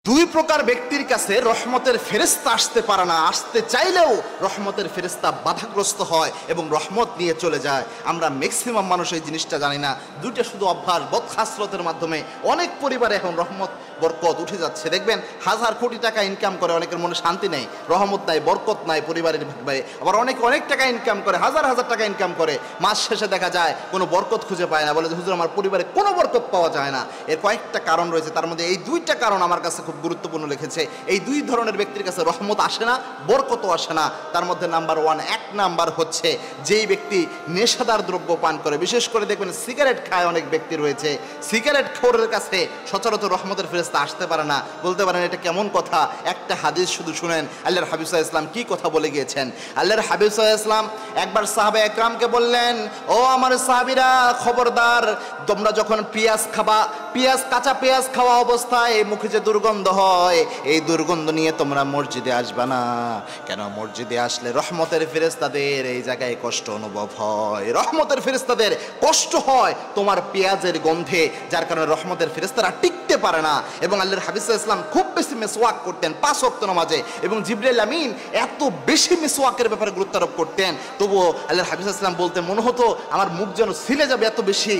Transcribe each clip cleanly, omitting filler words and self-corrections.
দুই প্রকার ব্যক্তির কাছে রহমতের ফেরেশতা আসতে পারে না, আসতে চাইলেও রহমতের ফেরেশতা বাধাগ্রস্ত হয় এবং রহমত নিয়ে চলে যায়। আমরা ম্যাক্সিমাম মানুষ এই জিনিসটা জানি না। দুইটা শুধু অভ্যাস, বদখাসরতের মাধ্যমে অনেক পরিবারে এখন রহমত বরকত উঠে যাচ্ছে। দেখবেন হাজার কোটি টাকা ইনকাম করে, অনেকের মনে শান্তি নেই, রহমত নাই, বরকত নাই পরিবারের ভাবে। আবার অনেকে অনেক টাকা ইনকাম করে, হাজার হাজার টাকা ইনকাম করে, মাস শেষে দেখা যায় কোনো বরকত খুঁজে পায় না, বলে যে হুজুর আমার পরিবারে কোনো বরকত পাওয়া যায় না। এর কয়েকটা কারণ রয়েছে, তার মধ্যে এই দুইটা কারণ আমার কাছে খুব গুরুত্বপূর্ণ লিখেছে। এই দুই ধরনের ব্যক্তির কাছে রহমত আসে না, বরকতও আসে না। তার মধ্যে নাম্বার ওয়ান, এক নাম্বার হচ্ছে যেই ব্যক্তি নেশাদার দ্রব্য পান করে। বিশেষ করে দেখবেন সিগারেট খায় অনেক ব্যক্তি রয়েছে, সিগারেট খোরের কাছে সচরাচর রহমতের ফেরেশতা আসতে পারে না। বলতে পারেন এটা কেমন কথা? একটা হাদিস শুধু শুনেন, আল্লাহর হাবিব সাল্লাল্লাহু আলাইহি ওয়াসাল্লাম কি কথা বলে গিয়েছেন। আল্লাহর হাবিব সাল্লাল্লাহু আলাইহি ওয়াসাল্লাম একবার সাহাবা একরামকে বললেন, ও আমার সাহাবীরা, খবরদার, তোমরা যখন পেঁয়াজ খাবা, পেঁয়াজ, কাঁচা পেঁয়াজ খাওয়া অবস্থায় মুখে যে দুর্গন্ধ হয়, এই দুর্গন্ধ নিয়ে তোমরা মসজিদে আসবা না। কেন? মসজিদে আসলে রহমতের ফেরেশতাদের এই জায়গায় কষ্ট অনুভব হয়, রহমতের ফেরেশতাদের কষ্ট হয় তোমার পেঁয়াজের গন্ধে, যার কারণে রহমতের ফেরেশতারা টিকতে পারে না। এবং আল্লাহর হাবিব সাল্লাল্লাহু আলাইহি ওয়াসাল্লাম খুব বেশি মিসওয়াক করতেন 5 ওয়াক্ত নামাজে, এবং জিবরাইল আমিন এত বেশি মিসওয়াকের ব্যাপারে গুরুত্ব আরোপ করতেন, তবুও আল্লাহর হাবিব সাল্লাল্লাহু আলাইহি ওয়াসাল্লাম বলতে মনে হতো আমার মুখ যেন ছিলে যাবে, এত বেশি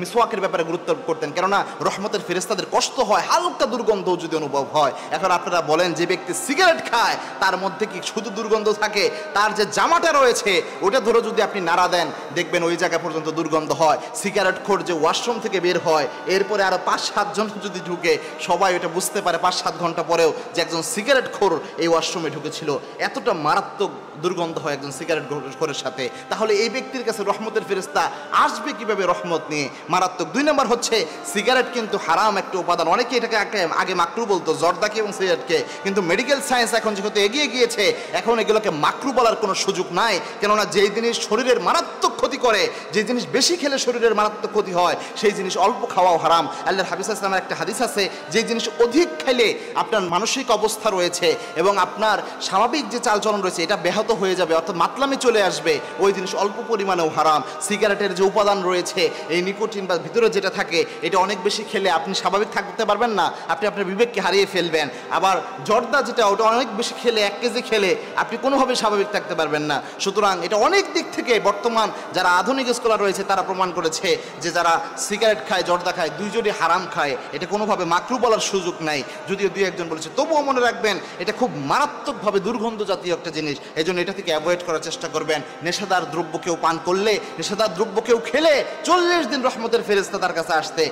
মিসওয়াকের ব্যাপারে গুরুত্ব আরোপ করতেন। কেননা রহমতের ফেরেশতাদের কষ্ট হয়, হালকা দুর্গন্ধ যদি অনুভব হয়। এখন আপনারা বলেন, যে ব্যক্তি সিগারেট খায় তার মধ্যে কি শুধু দুর্গন্ধ থাকে? তার যে জামাটা রয়েছে ওটা ধরে যদি আপনি নাড়া দেন, দেখবেন ওই জায়গা পর্যন্ত দুর্গন্ধ হয়। সিগারেট খোর যে ওয়াশরুম থেকে বের হয়, এরপরে আরো 5-7 জন যদি ঢুকে, সবাই এটা বুঝতে পারে 5-7 ঘন্টা পরেও যে একজন সিগারেট খোর এই ওয়াশরুমে ঢুকেছিল। এতটা মারাত্মক দুর্গন্ধ হয় একজন সিগারেট খোরের সাথে। তাহলে এই ব্যক্তির কাছে রহমতের ফেরেশতা আসবে কিভাবে রহমত নিয়ে? মারাত্মক। 2 নম্বর হচ্ছে সিগারেট কিন্তু হারাম একটা উপাদান। অনেকে এটাকে আগে মাকরু বলতো, জর্দাকে এবং সিগারেটকে, কিন্তু মেডিকেল সায়েন্স এখন যেহেতু এগিয়ে গিয়েছে, এখন এগুলোকে মাকরু বলার কোনো সুযোগ নাই। কেননা যেই জিনিস শরীরের মারাত্মক ক্ষতি করে, যে জিনিস বেশি খেলে শরীরের মারাত্মক ক্ষতি হয়, সেই জিনিস অল্প খাওয়াও হারাম। আল্লাহর হাবিব সাল্লাল্লাহু আলাইহি ওয়াসাল্লামের একটা হাদিস আছে, যে জিনিস অধিক খেলে আপনার মানসিক অবস্থা রয়েছে এবং আপনার স্বাভাবিক যে চালচলন রয়েছে এটা ব্যাহত হয়ে যাবে, অর্থাৎ মাতলামি চলে আসবে, ওই জিনিস অল্প পরিমাণেও হারাম। সিগারেটের যে উপাদান রয়েছে, এই নিকোটিন বা ভিতরে যেটা থাকে, এটা অনেক বেশি খেলে আপনি স্বাভাবিক থাকতে পারবেন না, আপনি আপনার বিবেককে হারিয়ে ফেলবেন। আবার জর্দা যেটা, ওটা অনেক বেশি খেলে, 1 কেজি খেলে আপনি কোনোভাবে স্বাভাবিক থাকতে পারবেন না। সুতরাং এটা অনেক দিক থেকে বর্তমান যারা আধুনিক স্কলার রয়েছে তারা প্রমাণ করেছে যে যারা সিগারেট খায়, জর্দা খায়, দুইজনই হারাম খায়। এটা কোনোভাবে মাকরু বলার সুযোগ নাই, যদিও 2-1 বলেছে। তবুও মনে রাখবেন এটা খুব মারাত্মকভাবে দুর্গন্ধ জাতীয় একটা জিনিস, এই জন্য এটা থেকে অ্যাভয়েড করার চেষ্টা করবেন। নেশাদার দ্রব্য কেউ পান করলে, নেশাদার দ্রব্য কেউ খেলে 40 দিন রহমতের ফেরেশতা তার কাছে আসতে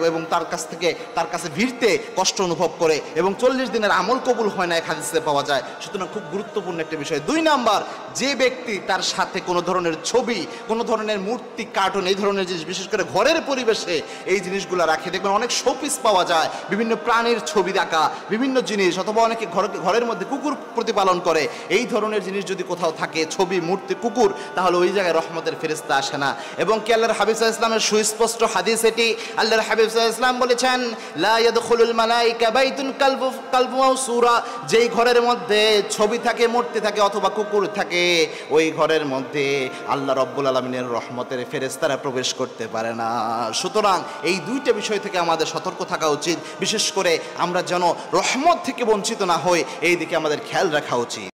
এবং তার কাছে ভিড়তে কষ্ট অনুভব করে, এবং 40 দিনের আমল কবুল হয় না, এক হাদিসে পাওয়া যায়। সুতরাং খুব গুরুত্বপূর্ণ একটা বিষয়। 2 নাম্বার, যে ব্যক্তি তার সাথে কোনো ধরনের ছবি, কোনো ধরনের মূর্তি, কার্টুন, এই ধরনের জিনিস, বিশেষ করে ঘরের পরিবেশে এই জিনিসগুলো রাখে, দেখবেন অনেক শোপিস পাওয়া যায়, বিভিন্ন প্রাণীর ছবি রাখা, বিভিন্ন জিনিস, অথবা অনেকে ঘরের মধ্যে কুকুর প্রতিপালন করে, এই ধরনের জিনিস যদি কোথাও থাকে, ছবি, মূর্তি, কুকুর, তাহলে ওই জায়গায় রহমতের ফেরেশতা আসে না। এবং কি আল্লাহর হাবিব সাল্লাল্লাহু আলাইহি ওয়াসাল্লামের সুস্পষ্ট হাদিস এটি, আল্লাহর হাবিব সাল্লাল্লাহু আলাইহি ওয়াসাল্লাম বলেছেন, লা ইয়াদখুলুল মালাইকা বাইতুন কালবু মাওসুরা, যেই ঘরের মধ্যে ছবি থাকে, মূর্তি থাকে, অথবা কুকুর থাকে, ওই ঘরের মধ্যে আল্লাহ রাব্বুল আলামিনের রহমতের ফেরেশতারা প্রবেশ করতে পারে না। সুতরাং এই 2টা বিষয় থেকে আমাদের সতর্ক থাকা উচিত। বিশেষ করে আমরা যেন রহমত থেকে বঞ্চিত না হই, এই দিকে আমাদের খেয়াল রাখা উচিত।